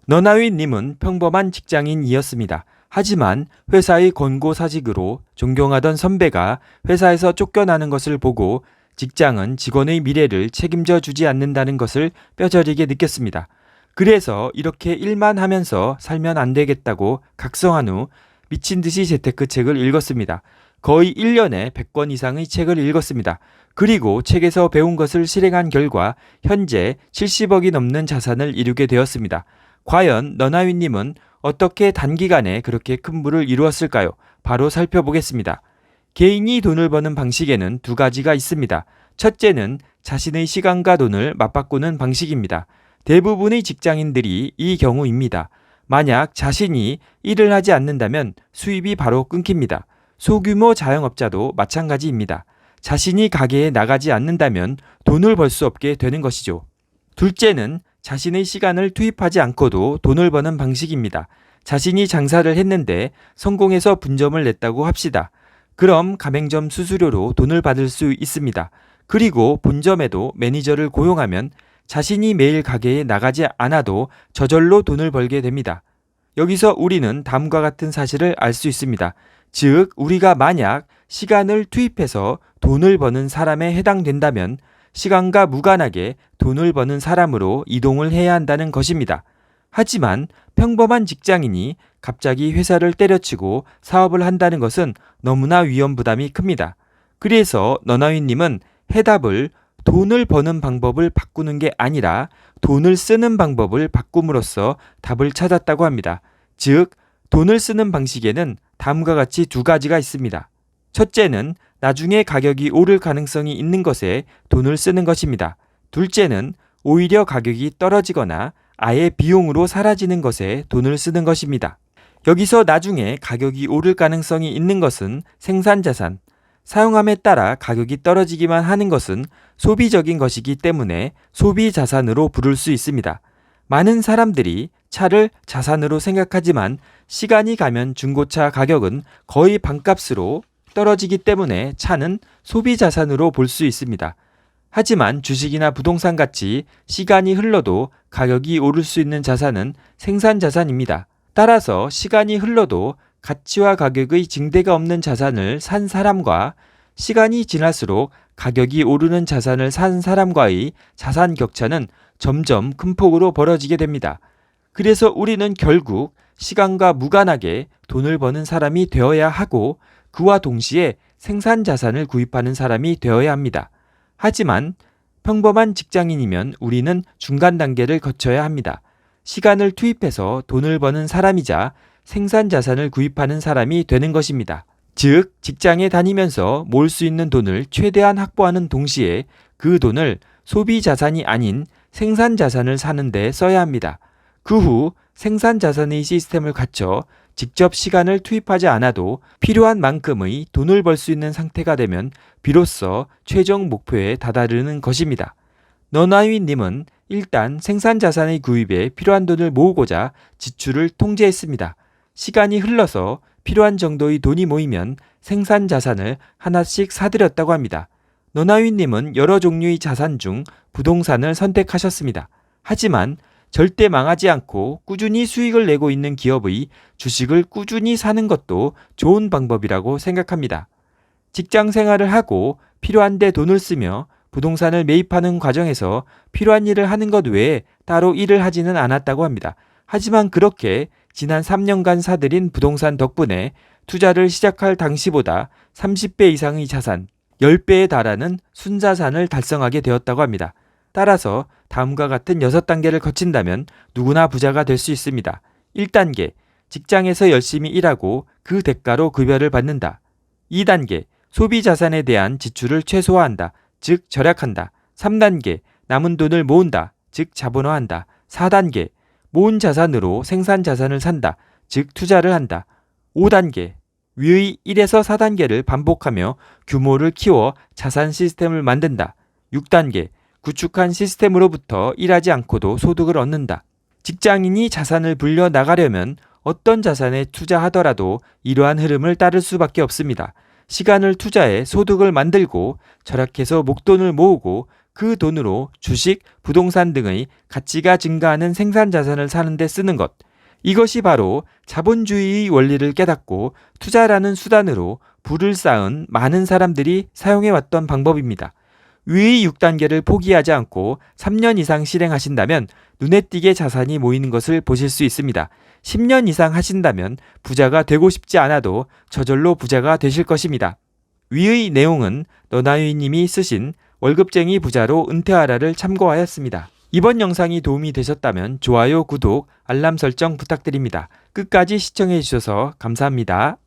너나위님은 평범한 직장인이었습니다. 하지만 회사의 권고사직으로 존경하던 선배가 회사에서 쫓겨나는 것을 보고 직장은 직원의 미래를 책임져 주지 않는다는 것을 뼈저리게 느꼈습니다. 그래서 이렇게 일만 하면서 살면 안 되겠다고 각성한 후 미친 듯이 재테크 책을 읽었습니다. 거의 1년에 100권 이상의 책을 읽었습니다. 그리고 책에서 배운 것을 실행한 결과 현재 70억이 넘는 자산을 이루게 되었습니다. 과연 너나위님은 어떻게 단기간에 그렇게 큰 부를 이루었을까요? 바로 살펴보겠습니다. 개인이 돈을 버는 방식에는 두 가지가 있습니다. 첫째는 자신의 시간과 돈을 맞바꾸는 방식입니다. 대부분의 직장인들이 이 경우입니다. 만약 자신이 일을 하지 않는다면 수입이 바로 끊깁니다. 소규모 자영업자도 마찬가지입니다. 자신이 가게에 나가지 않는다면 돈을 벌 수 없게 되는 것이죠. 둘째는 자신의 시간을 투입하지 않고도 돈을 버는 방식입니다. 자신이 장사를 했는데 성공해서 분점을 냈다고 합시다. 그럼 가맹점 수수료로 돈을 받을 수 있습니다. 그리고 본점에도 매니저를 고용하면 자신이 매일 가게에 나가지 않아도 저절로 돈을 벌게 됩니다. 여기서 우리는 다음과 같은 사실을 알 수 있습니다. 즉, 우리가 만약 시간을 투입해서 돈을 버는 사람에 해당된다면 시간과 무관하게 돈을 버는 사람으로 이동을 해야 한다는 것입니다. 하지만 평범한 직장인이 갑자기 회사를 때려치고 사업을 한다는 것은 너무나 위험 부담이 큽니다. 그래서 너나위님은 해답을 돈을 버는 방법을 바꾸는 게 아니라 돈을 쓰는 방법을 바꿈으로써 답을 찾았다고 합니다. 즉, 돈을 쓰는 방식에는 다음과 같이 두 가지가 있습니다. 첫째는 나중에 가격이 오를 가능성이 있는 것에 돈을 쓰는 것입니다. 둘째는 오히려 가격이 떨어지거나 아예 비용으로 사라지는 것에 돈을 쓰는 것입니다. 여기서 나중에 가격이 오를 가능성이 있는 것은 생산자산, 사용함에 따라 가격이 떨어지기만 하는 것은 소비적인 것이기 때문에 소비자산으로 부를 수 있습니다. 많은 사람들이 차를 자산으로 생각하지만 시간이 가면 중고차 가격은 거의 반값으로 떨어지기 때문에 차는 소비자산으로 볼 수 있습니다. 하지만 주식이나 부동산 같이 시간이 흘러도 가격이 오를 수 있는 자산은 생산자산입니다. 따라서 시간이 흘러도 가치와 가격의 증대가 없는 자산을 산 사람과 시간이 지날수록 가격이 오르는 자산을 산 사람과의 자산 격차는 점점 큰 폭으로 벌어지게 됩니다. 그래서 우리는 결국 시간과 무관하게 돈을 버는 사람이 되어야 하고 그와 동시에 생산 자산을 구입하는 사람이 되어야 합니다. 하지만 평범한 직장인이면 우리는 중간 단계를 거쳐야 합니다. 시간을 투입해서 돈을 버는 사람이자 생산 자산을 구입하는 사람이 되는 것입니다. 즉, 직장에 다니면서 모을 수 있는 돈을 최대한 확보하는 동시에 그 돈을 소비 자산이 아닌 생산 자산을 사는 데 써야 합니다. 그 후 생산 자산의 시스템을 갖춰 직접 시간을 투입하지 않아도 필요한 만큼의 돈을 벌 수 있는 상태가 되면 비로소 최종 목표에 다다르는 것입니다. 너나위님은 일단 생산 자산의 구입에 필요한 돈을 모으고자 지출을 통제했습니다. 시간이 흘러서 필요한 정도의 돈이 모이면 생산 자산을 하나씩 사들였다고 합니다. 너나위님은 여러 종류의 자산 중 부동산을 선택하셨습니다. 하지만 절대 망하지 않고 꾸준히 수익을 내고 있는 기업의 주식을 꾸준히 사는 것도 좋은 방법이라고 생각합니다. 직장 생활을 하고 필요한 데 돈을 쓰며 부동산을 매입하는 과정에서 필요한 일을 하는 것 외에 따로 일을 하지는 않았다고 합니다. 하지만 그렇게 지난 3년간 사들인 부동산 덕분에 투자를 시작할 당시보다 30배 이상의 자산, 10배에 달하는 순자산을 달성하게 되었다고 합니다. 따라서 다음과 같은 6단계를 거친다면 누구나 부자가 될 수 있습니다. 1단계, 직장에서 열심히 일하고 그 대가로 급여를 받는다. 2단계, 소비 자산에 대한 지출을 최소화한다. 즉 절약한다. 3단계, 남은 돈을 모은다. 즉 자본화한다. 4단계, 모은 자산으로 생산 자산을 산다. 즉 투자를 한다. 5단계, 위의 1에서 4단계를 반복하며 규모를 키워 자산 시스템을 만든다. 6단계, 구축한 시스템으로부터 일하지 않고도 소득을 얻는다. 직장인이 자산을 불려 나가려면 어떤 자산에 투자하더라도 이러한 흐름을 따를 수밖에 없습니다. 시간을 투자해 소득을 만들고 절약해서 목돈을 모으고 그 돈으로 주식, 부동산 등의 가치가 증가하는 생산 자산을 사는 데 쓰는 것. 이것이 바로 자본주의의 원리를 깨닫고 투자라는 수단으로 부를 쌓은 많은 사람들이 사용해왔던 방법입니다. 위의 6단계를 포기하지 않고 3년 이상 실행하신다면 눈에 띄게 자산이 모이는 것을 보실 수 있습니다. 10년 이상 하신다면 부자가 되고 싶지 않아도 저절로 부자가 되실 것입니다. 위의 내용은 너나위 님이 쓰신 월급쟁이 부자로 은퇴하라를 참고하였습니다. 이번 영상이 도움이 되셨다면 좋아요, 구독, 알람 설정 부탁드립니다. 끝까지 시청해 주셔서 감사합니다.